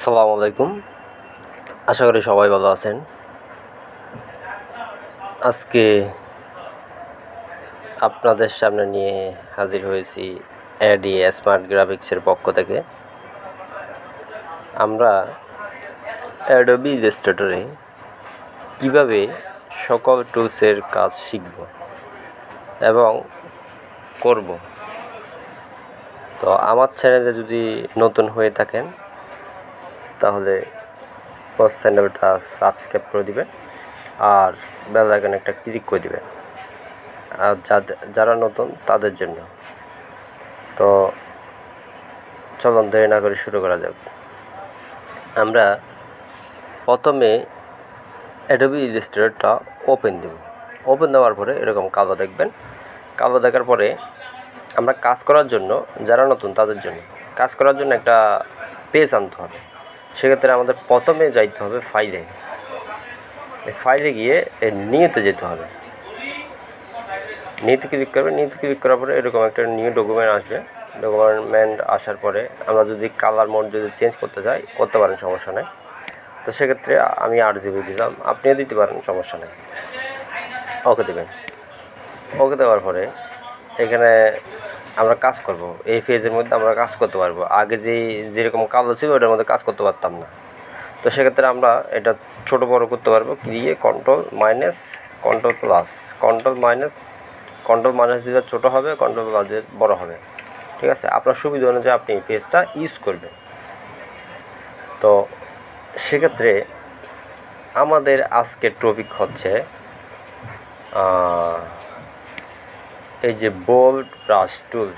আসসালামু আলাইকুম। আশা করি সবাই ভালো আছেন। আজকে আপনাদের সামনে নিয়ে হাজির হয়েছি এডি স্মার্ট গ্রাফিক্সের পক্ষ থেকে। আমরা অ্যাডোবি ইলাস্ট্রেটরে কীভাবে সকল টুলসের কাজ শিখব এবং করব। তো আমার চ্যানেলে যদি নতুন হয়ে থাকেন তাহলে চ্যানেলটা সাবস্ক্রাইব করে দিবেন আর বেল আইকনে একটা ক্লিক করে দিবেন, আর যারা নতুন তাদের জন্য। তো চলুন দেরি না করে শুরু করা যাক। আমরা প্রথমে অ্যাডোবি ইলাস্ট্রেটরটা ওপেন দেব। ওপেন দেওয়ার পরে এরকম কালো দেখবেন। কালো দেখার পরে আমরা কাজ করার জন্য, যারা নতুন তাদের জন্য কাজ করার জন্য একটা পেজ আনতে হবে। সেক্ষেত্রে আমাদের প্রথমে যাইতে হবে ফাইলে গিয়ে নিউতে যেতে হবে। নিউতে ক্লিক করবে। নিউতে ক্লিক করার পরে এরকম একটা নিউ ডকুমেন্ট আসবে। ডকুমেন্ট আসার পরে আমরা যদি কালার মোড যদি চেঞ্জ করতে চাই করতে পারেন, সমস্যা নেই। তো সেক্ষেত্রে আমি 8GB দিলাম, আপনিও দিতে পারেন, সমস্যা নেই। ওকে দেবেন। ওকে দেওয়ার পরে এখানে আমরা কাজ করব। এই ফেজের মধ্যে আমরা কাজ করতে পারবো। আগে যেরকম কালো ছিল ওটার মধ্যে কাজ করতে পারতাম না। তো সেক্ষেত্রে আমরা এটা ছোট বড় করতে পারবো। দিয়ে কন্ট্রোল মাইনাস দিলে ছোট হবে, কন্ট্রোল প্লাস দিলে বড় হবে। ঠিক আছে, আপনার সুবিধা অনুযায়ী আপনি এই পেজটা ইউজ করবেন। তো সেক্ষেত্রে আমাদের আজকের টপিক হচ্ছে এই যে বোল্ড ব্রাশ টুল,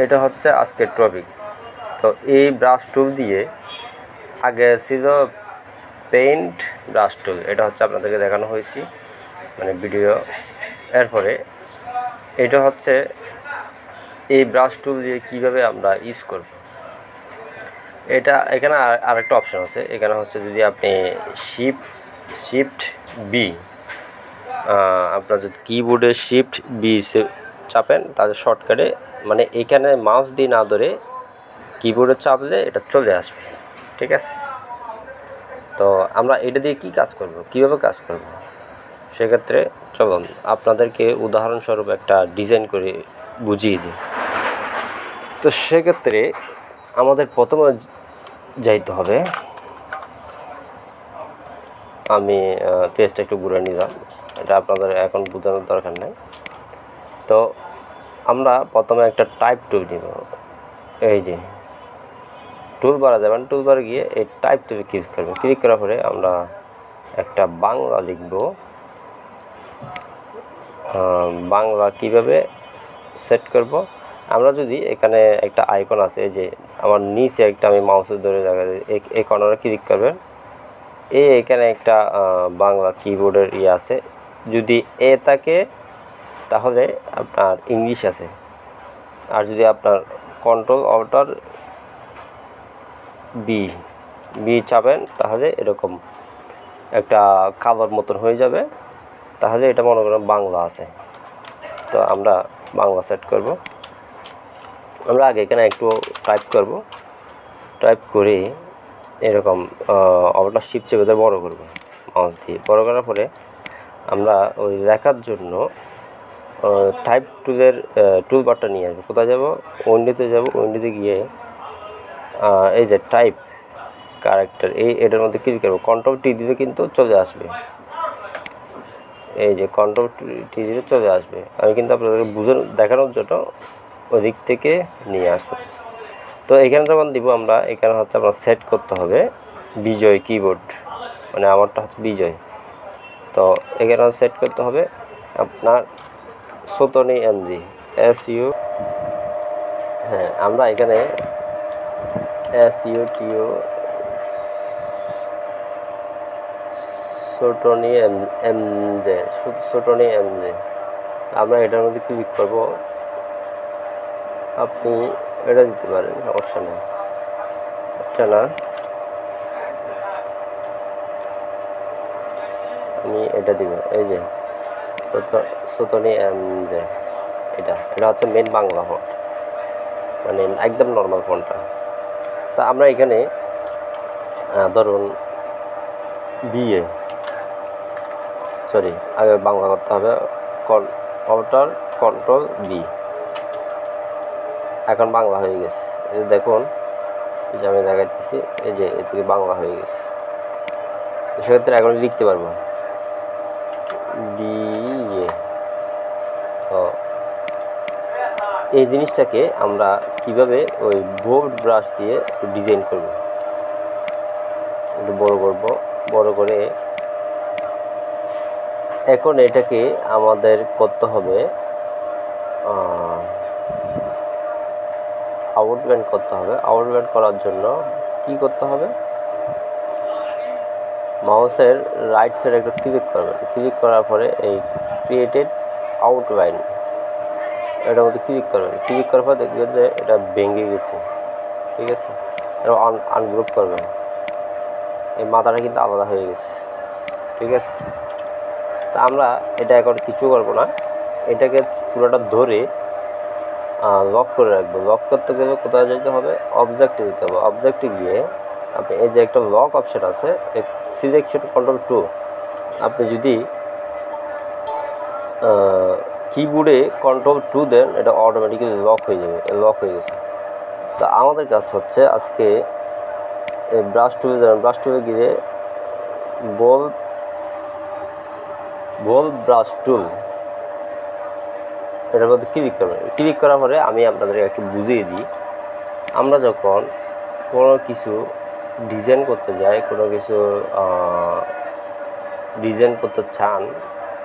এটা হচ্ছে আজকের টপিক। তো এই ব্রাশ টুল দিয়ে আগে ছিল পেইন্ট ব্রাশ টুল, এটা হচ্ছে আপনাদেরকে দেখানো হয়েছে মানে ভিডিও। এরপরে এটা হচ্ছে এই ব্রাশ টুল দিয়ে কীভাবে আমরা ইউজ করব। এখানে আরেকটা অপশান আছে। এখানে হচ্ছে যদি আপনি শিফট বি, আপনার যদি কিবোর্ডে শিফট বি চাপেন তাহলে শর্টকাটে, মানে এখানে মাউস দিয়ে না ধরে কিবোর্ডে চাপলে এটা চলে আসবে। ঠিক আছে, তো আমরা এটা দিয়ে কী কাজ করব, কীভাবে কাজ করব, সেক্ষেত্রে চলুন আপনাদেরকে উদাহরণস্বরূপ একটা ডিজাইন করে বুঝিয়ে দিই। তো সেক্ষেত্রে আমাদের প্রথমে যাইতে হবে, আমি পেজটা একটু ঘুরে নিলাম, এটা আপনাদের এখন বোঝানোর দরকার নেই। তো আমরা প্রথমে একটা টাইপ টুল নিব। এই যে টুলবারে যাবেন, টুলবারে গিয়ে এই টাইপ টুলে ক্লিক করবেন। ক্লিক করার পরে আমরা একটা বাংলা লিখব। বাংলা কিভাবে সেট করব, আমরা যদি এখানে একটা আইকন আছে, এই যে আমার নিচে একটা, আমি মাউসের ধরে এই কর্নারে ক্লিক করবেন। এখানে একটা বাংলা কিবোর্ডের আছে। যদি এ থাকে তাহলে আপনার ইংলিশ আছে, আর যদি আপনার কন্ট্রোল অল্টার বি চাপেন তাহলে এরকম একটা কালার মতন হয়ে যাবে। তাহলে এটা মনে করেন বাংলা আছে। তো আমরা বাংলা সেট করব। আমরা আগে এখানে একটু টাইপ করব। টাইপ করে এরকম অল্টার শিফট চেপে বড় করব মাউস দিয়ে। বড় করার পরে আমরা ওই লেখার জন্য টাইপ টুলের টুলবারটা নিয়ে আসবো। কোথায় যাব, উইন্ডোতে যাব। উইন্ডোতে গিয়ে এই যে টাইপ ক্যারেক্টার, এটার মধ্যে ক্লিক করবো। কন্ট্রোল টি দিলে কিন্তু চলে আসবে। এই যে কন্ট্রোল টি দিলে চলে আসবে। আমি কিন্তু আপনাদেরকে দেখানোর জন্য ওই দিক থেকে নিয়ে আসবো। তো এখানে যখন দিব আমরা, এখানে হচ্ছে আপনার সেট করতে হবে বিজয় কিবোর্ড, মানে আমারটা হচ্ছে বিজয়। তো এখানে সেট করতে হবে আপনার সোতনি এমজি SU। হ্যাঁ, আমরা এখানে SUTO সোটনি এমজে। আমরা এটার মধ্যে ক্লিক করব। আপনি এটা দিতে পারেন, সমস্যা নেই। এটা না, আমি এটা দিব। এই যে সোতনি এমজে, এটা হচ্ছে মেন বাংলা ফন্ট, মানে একদম নর্মাল ফন্টটা। তা আমরা এখানে ধরুন আগে বাংলা করতে হবে, কন্ট্রোল বি, এখন বাংলা হয়ে গেছে। এই দেখুন, এই যে আমি দেখাইতেছি, এই যে এদিকে বাংলা হয়ে গেছে। সেক্ষেত্রে এখন লিখতে পারবো বিএ। তো এই জিনিসটাকে আমরা কিভাবে ওই বোল্ড ব্রাশ দিয়ে একটু ডিজাইন করব, একটু বড় করে। এখন এটাকে আমাদের করতে হবে আউটলাইন করতে হবে। আউটলাইন করার জন্য কি করতে হবে, মাউসের রাইট সাইডে একটু ক্লিক করবেন। ক্লিক করার পরে এই ক্রিয়েটেড আউটলাইন, এটার মধ্যে ক্লিক করবেন। ক্লিক করার পর দেখবেন যে এটা ভেঙে গেছে, ঠিক আছে। এবার আনগ্রুপ করবেন, এই মাথাটা কিন্তু আলাদা হয়ে গেছে, ঠিক আছে। তা আমরা এটা এখন কিছু করবো না, এটাকে পুরোটা ধরে লক করে রাখবো। লক করতে গেলে কোথায় যেতে হবে, অবজেক্টে যেতে হবে। অবজেক্টে গিয়ে আপনি এই যে একটা লক অপশন আছে, সিলেকশন কন্ট্রোল 2, আপনি যদি কিবোর্ডে কন্ট্রোল 2 দেন, এটা অটোমেটিক্যালি লক হয়ে যাবে। লক হয়ে গেছে। তা আমাদের কাজ হচ্ছে আজকে এই ব্রাশ টুলে যাবেন, ব্রাশ টুলে গিয়ে বল ব্রাশ টুল, এটার মধ্যে ক্লিক করবেন। ক্লিক করার পরে আমি আপনাদের একটু বুঝিয়ে দিই, আমরা যখন কোনো কিছু ডিজাইন করতে যাই, কোনো কিছু ডিজাইন করতে চান,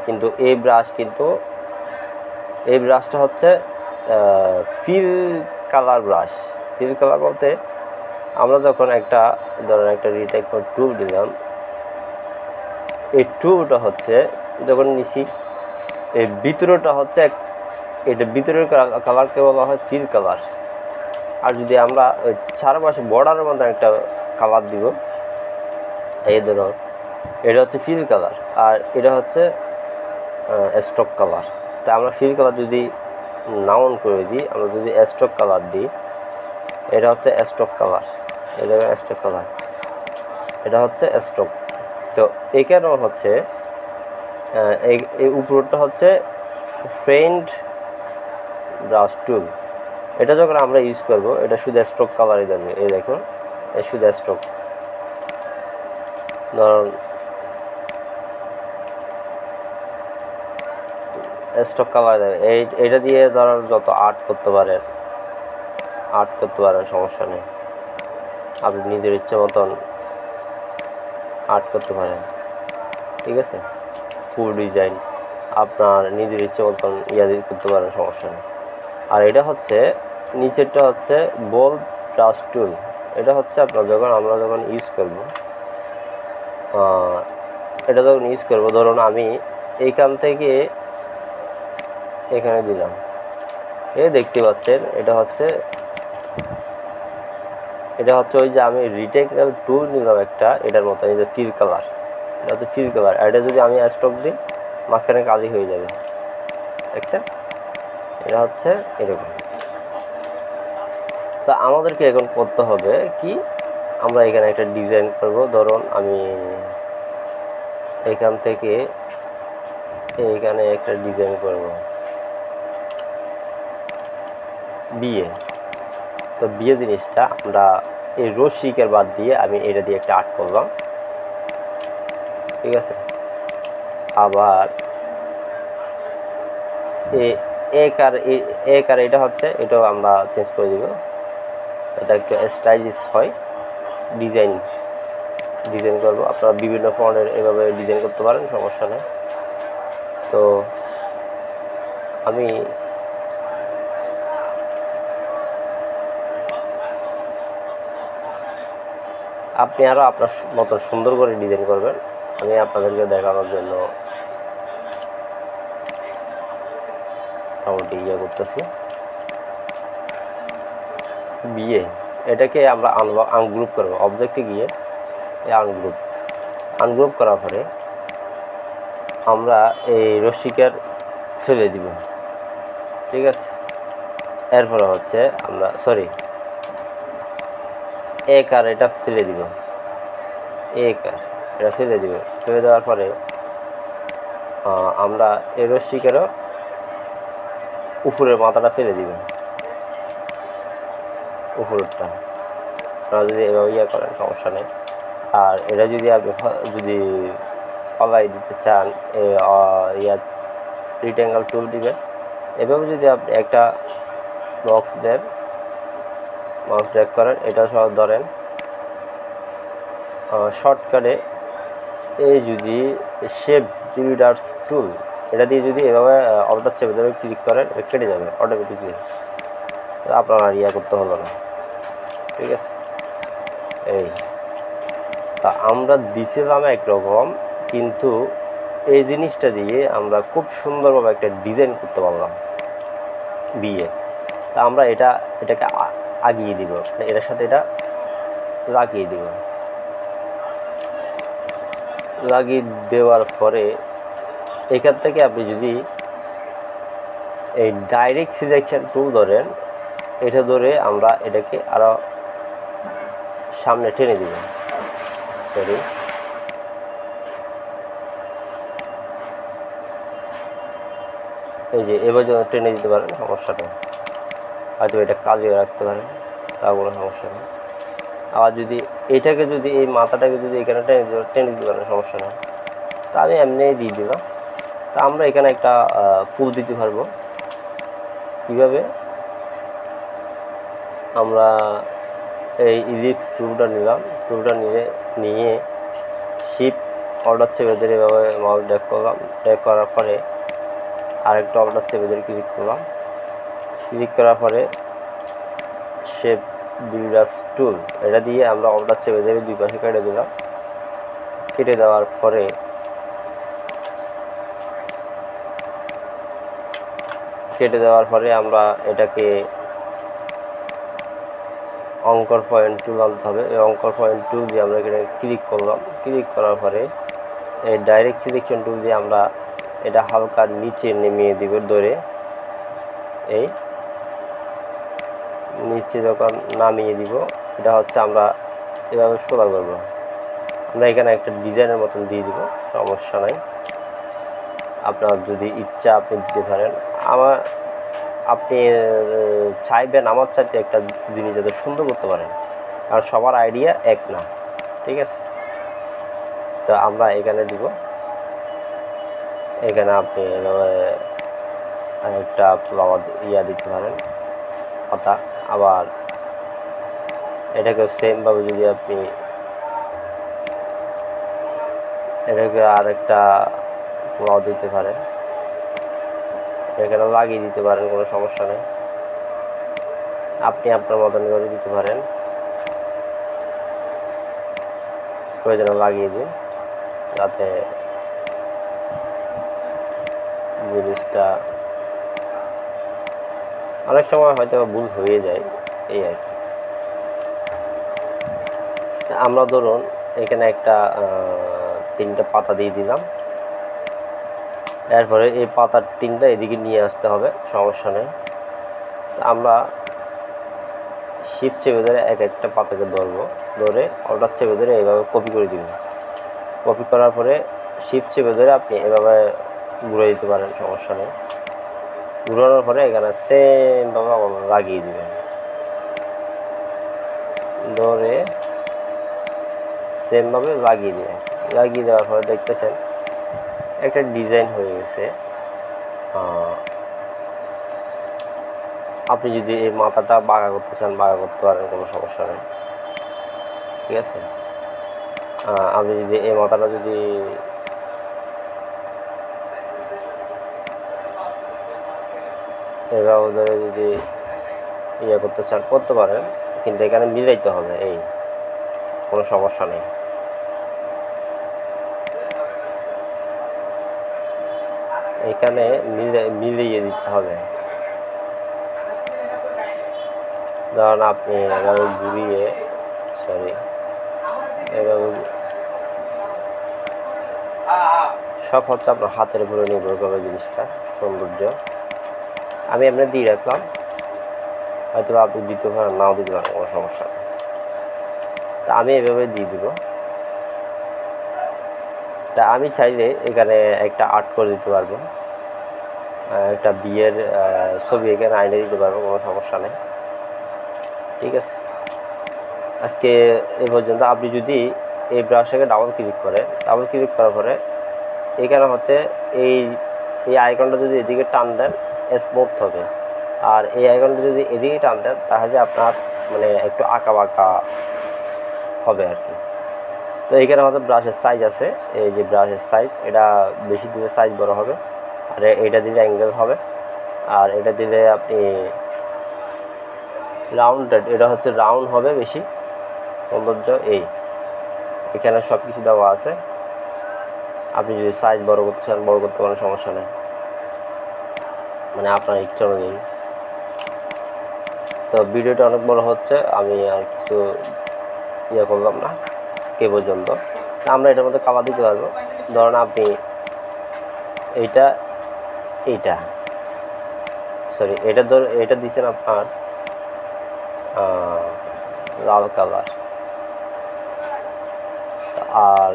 কিন্তু এই ব্রাশটা হচ্ছে fill colour brush. Fill colour বলতে আমরা যখন ধরেন একটা রিটেক টুল দিলাম, এই টুলটা হচ্ছে যখন নিছি, এই ভিতরটা হচ্ছে এটা ভিতরের কালারকে বলা হয় ফিল কালার। আর যদি আমরা ওই চারপাশে বর্ডারের মধ্যে একটা কালার দিব, এই ধরুন এটা হচ্ছে ফিল কালার, আর এটা হচ্ছে স্ট্রোক কালার। তা আমরা ফিল কালার যদি নাউন করে দিই, আমরা যদি স্ট্রোক কালার দিই, এটা হচ্ছে স্ট্রোক কালার, এটা স্ট্রোক কালার, এটা হচ্ছে স্ট্রোক। তো এখানেও হচ্ছে এই উপরটা হচ্ছে পেইন্ট ব্রাশ টুল। এটা যখন আমরা ইউজ করব, এটা শুধু স্ট্রোক কালারই দেবে। এই দেখুন, এই শুধু স্ট্রোক, ধরুন স্ট্রোক কালার দেবে। এইটা দিয়ে ধরুন যত আর্ট করতে পারেন সমস্যা নেই। আপনি নিজের ইচ্ছে মতন আর্ট করতে পারেন, ঠিক আছে। ফুল ডিজাইন আপনার নিজের ইচ্ছে মতন করতে পারেন, সমস্যা নেই। আর এটা হচ্ছে নিচেরটা হচ্ছে বল ব্রাশ টুল। এটা হচ্ছে আমরা যখন ইউজ করব, ধরুন আমি এইখান থেকে এখানে দিলাম, দেখতে পাচ্ছেন এটা হচ্ছে ওই যে আমি রিটেক্টাল টুল নিলাম একটা, এটার মতো। এই যে ফিল কালার, এটা হচ্ছে ফিল কালার। এটা যদি আমি স্টক দিই, মাঝখানে কালি হয়ে যাবে, দেখছেন। এটা হচ্ছে এরকম। তা আমাদেরকে এখন করতে হবে কি, আমরা এখানে একটা ডিজাইন করব। ধরুন আমি এখান থেকে এইখানে একটা ডিজাইন করব, বিয়ে। তো বিয়ে জিনিসটা আমরা এই রশ্মিকের বাদ দিয়ে আমি এটা দিয়ে একটা আর্ট করলাম, ঠিক আছে। আবার এটা হচ্ছে, এটাও আমরা চেঞ্জ করে দিব, এটা একটু স্টাইলিশ হয়। ডিজাইন করব, আপনারা বিভিন্ন ফন্টের এভাবে ডিজাইন করতে পারেন, সমস্যা নেই। তো আপনি আরও আপনার মতো সুন্দর করে ডিজাইন করবেন। আমি আপনাদেরকে দেখানোর জন্য মোটামুটি করতেছি। বিয়ে এটাকে আমরা আনগ্রুপ করবো। অবজেক্টে গিয়ে আনগ্রুপ করার পরে আমরা এই রশ্মিকার ফেলে দিব, ঠিক আছে। এরপরে হচ্ছে আমরা এক আর এটা ফেলে দিব, এক আর এটা ফেলে দিব। ফেলে দেওয়ার পরে আমরা এই রশ্মিকেরও উপরের মাথাটা ফেলে দিব, উপরেরটা। আপনারা যদি এভাবে করেন সমস্যা নেই। আর এটা যদি আপনি যদি ফলাই দিতে চান, রিক্ট্যাঙ্গেল টুল দিবেন। এভাবে যদি আপনি একটা বক্স দেন, মাউস ড্র্যাগ করেন, এটা সহ ধরেন, শর্টকাটে এই যদি শেপ বিল্ডার্স টুল এটা দিয়ে যদি এভাবে অল্টার চেপে ধরে ক্লিক করেন, কেটে যাবে অটোমেটিকলি, আপনার আর করতে হলো না। ঠিক আছে। এই তা আমরা দিছিলাম একরকম, কিন্তু এই জিনিসটা দিয়ে আমরা খুব সুন্দরভাবে একটা ডিজাইন করতে পারলাম বিয়ে। তা আমরা এটাকে আগিয়ে দিব, এটার সাথে এটা লাগিয়ে দিব। লাগিয়ে দেওয়ার পরে এখান থেকে আপনি যদি এই ডাইরেক্ট সিলেকশন টুল ধরেন, এটা ধরে আমরা এটাকে আরও সামনে টেনে দিব। এই যে এবার যদি টেনে দিতে পারেন সমস্যা নেই, হয়তো এটা কাজে রাখতে পারেন, তা কোনো সমস্যা নেই। আবার যদি এটাকে যদি এই মাথাটাকে যদি এখানে টেনে দিতে পারেন সমস্যা নেই। তা আমি এমনিই দিয়ে দিলাম। তা আমরা এখানে একটা ফুল দিতে পারবো। কীভাবে? আমরা এই ইলিপস টুলটা নিলাম, টুলটা নিয়ে শিফট অল্টার চেপে ধরে এভাবে মাউস ড্র্যাগ করলাম। ড্র্যাগ করার পরে আরেকটা অল্টার চেপে ধরে ক্লিক করলাম। ক্লিক করার পরে শেপ বিল্ডার্স টুল এটা দিয়ে আমরা অল্টার চেপে ধরে দুই পাশে কেটে দিলাম। কেটে দেওয়ার পরে আমরা এটাকে অঙ্কর পয়েন্ট টুল আনতে হবে। এই অঙ্কর পয়েন্ট টুল দিয়ে আমরা এখানে ক্লিক করলাম। ক্লিক করার পরে এই ডাইরেক্ট সিলেকশন টুল দিয়ে আমরা এটা হালকা নিচে নেমিয়ে দিব ধরে। এই নিচে যখন নামিয়ে দিব, এটা হচ্ছে আমরা এভাবে সোজা করব। আমরা এখানে একটা ডিজাইনের মতন দিয়ে দিব, সমস্যা নাই। আপনার যদি ইচ্ছা আপনি দিতে পারেন। আপনি চাইবেন আমার চাইতে একটা জিনিস যাতে সুন্দর করতে পারেন, কারণ সবার আইডিয়া এক না। ঠিক আছে। তো আমরা এখানে দিব, এখানে আপনি একটা ফ্লাওয়ার দিতে পারেন, পাতা। আবার এটাকেও সেমভাবে যদি আপনি এটাকে আরেকটা ফ্লাওয়ার দিতে পারেন, এখানে লাগিয়ে দিতে পারেন, কোনো সমস্যা নেই। আপনি আপনার মতন করে দিতে পারেন, প্রয়োজনে লাগিয়ে দিন, যাতে জিনিসটা অনেক সময় হয়তো ভুল হয়ে যায়, এই আর কি। আমরা ধরুন এখানে একটা 3টা পাতা দিয়ে দিলাম। এরপরে এই পাতার 3টা এদিকে নিয়ে আসতে হবে, সমস্যা নেই। আমরা শিফট চেপে ধরে একটা পাতাকে ধরে অল্টার চেপে ধরে এইভাবে কপি করে দিব। কপি করার পরে শিফট চেপে ধরে আপনি এভাবে ঘুরে দিতে পারেন, সমস্যা নেই। ঘুরানোর পরে এখানে সেমভাবে লাগিয়ে দিবেন, ধরে সেমভাবে লাগিয়ে দিবেন। লাগিয়ে দেওয়ার পরে দেখতেছেন একটা ডিজাইন হয়ে গেছে। আপনি যদি এই মাথাটা বাঁকা করতে চান, বাঁকা করতে পারেন, কোনো সমস্যা নেই। ঠিক আছে। আপনি যদি এই মাথাটা যদি এভাবে ধরে যদি করতে চান করতে পারেন, কিন্তু এখানে মিলাইতে হবে, এই কোনো সমস্যা নেই। এখানে মিলিয়ে দিতে হবে। ধরুন আপনি এভাবে ঘুরিয়ে এভাবে সব হচ্ছে আপনার হাতের উপরে নির্ভর করবে জিনিসটা, সৌন্দর্য। আমি এমনি দিয়ে রাখলাম, হয়তো আপনি দিতে পারেন, নাও দিতে পারেন, কোনো সমস্যা নেই। তা আমি এভাবে দিয়ে দিব। তা আমি চাইলে এখানে একটা আর্ট করে দিতে পারবো, একটা বিয়ের ছবি এখানে আইনে দিতে পারবো, কোনো সমস্যা নেই। ঠিক আছে, আজকে এই পর্যন্ত। আপনি যদি এই ব্রাশটাকে ডাবল ক্লিক করেন, ডাবল ক্লিক করার পরে এখানে হচ্ছে এই আইকনটা যদি এদিকে টান দেন স্মুথ হবে, আর এই আইকনটা যদি এদিকে টান দেন তাহলে আপনার মানে একটু আঁকা বাঁকা হবে আর কি। তো এইখানে হয়তো ব্রাশের সাইজ আছে, এই যে ব্রাশের সাইজ, এটা বেশি দিলে সাইজ বড় হবে, আর এটা দিলে অ্যাঙ্গেল হবে, আর এটা দিলে আপনি রাউন্ডেড, এটা হচ্ছে রাউন্ড হবে বেশি সৌন্দর্য। এখানে সব কিছু দেওয়া আছে, আপনি যদি সাইজ বড় করতে চান বড় করতে পারেন, সমস্যা নেই, মানে আপনার ইচ্ছা অনুযায়ী। তো ভিডিওটা অনেক বড় হচ্ছে, আমি আর কিছু ইয়ে করলাম না আজকে পর্যন্ত। আমরা এটার মধ্যে কালার দিতে পারবো। ধরেন আপনি এইটা সরি এটা দিচ্ছেন আপনার লাল কালার, আর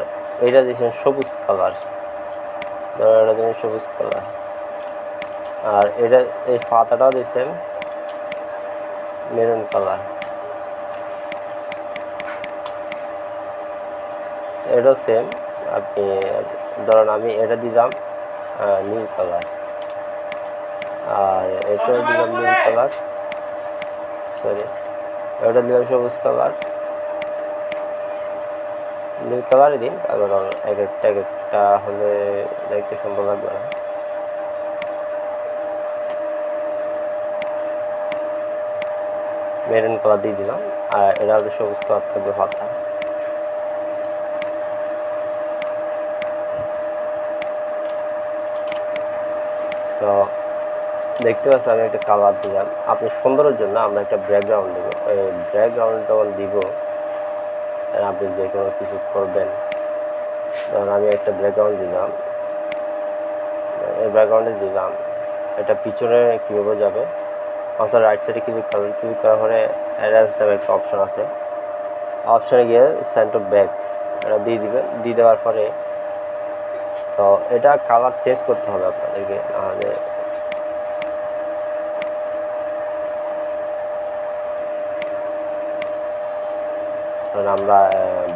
এটা দিচ্ছেন সবুজ কালার, ধরেন এটা দিচ্ছেন সবুজ কালার, আর এটা এই পাতাটাও দিচ্ছেন মেরুন কালার, এটাও সেম। আপনি ধরেন আমি এটা দিলাম নীল কালার, আর এটাও দিলাম নীল কালার, সরি এটা দিলাম সবুজ কালার, নীল কালারই দিন, কারণ এক একটা হলে দেখতে সুন্দর লাগবে না। মেরুন কালার দিয়ে দিলাম, আর এটা হচ্ছে সবুজ কালার থাকবে পাতা। তো দেখতে পাচ্ছি আমি একটা কালার দিলাম। আপনি সুন্দরের জন্য আমরা একটা ব্যাকগ্রাউন্ড দেবো, এই ব্যাকগ্রাউন্ড যখন দিব আপনি যে কোনো কিছু করবেন। ধরুন আমি একটা ব্যাকগ্রাউন্ড দিলাম, এই ব্যাকগ্রাউন্ডে দিলাম, এটা পিছনে কীভাবে যাবে, অথবা রাইট সাইডে ক্লিক করবেন, ক্লিক করার পরে অ্যারেঞ্জ নামে একটা অপশান আছে, অপশানে গিয়ে সেন্টার ব্যাক এটা দিয়ে দিবেন। দিয়ে দেওয়ার পরে তো এটা কালার চেঞ্জ করতে হবে আপনাদেরকে, নাহলে আমরা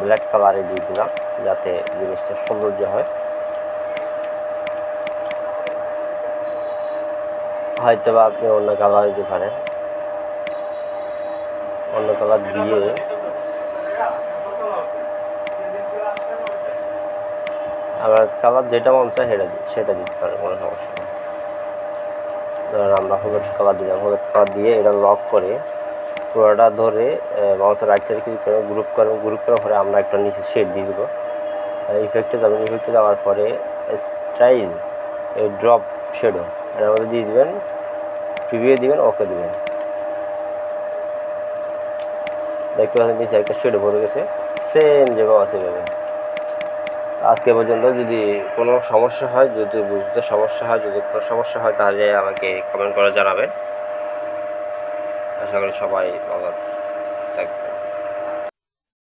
ব্ল্যাক কালারে দিয়ে দিলাম যাতে জিনিসটা সৌন্দর্য হয়। হয়তো বা আপনি অন্য কালার দিতে পারেন, অন্য কালার দিয়ে আবার কালার যেটা মন চায় সেটা দিতে পারেন, কোনো সমস্যা নেই। ধরুন আমরা হলুদ কালার দিলাম, হলুদ কালার দিয়ে এটা লক করে পুরোটা ধরে মাউসের রাইট সাইডে ক্লিক করে গ্রুপ করার পরে আমরা একটা নিচে শেড দিয়ে দেবো। ইফেক্টে যাবেন, ইফেক্টে যাওয়ার পরে স্টাইল এই ড্রপ শেডো এটার মধ্যে দিয়ে দেবেন, প্রিভিউ দিবেন, ওকে দিবেন। দেখতে পাচ্ছেন নিচে একটা শেডো ভরে গেছে, সেম জায়গাও আছে এভাবে। আজকে পর্যন্ত যদি কোনো সমস্যা হয়, যদি বুঝতে সমস্যা হয়, যদি কোনো সমস্যা হয় তাহলে আমাকে কমেন্ট করে জানাবেন। আশা করি সবাই ভালো।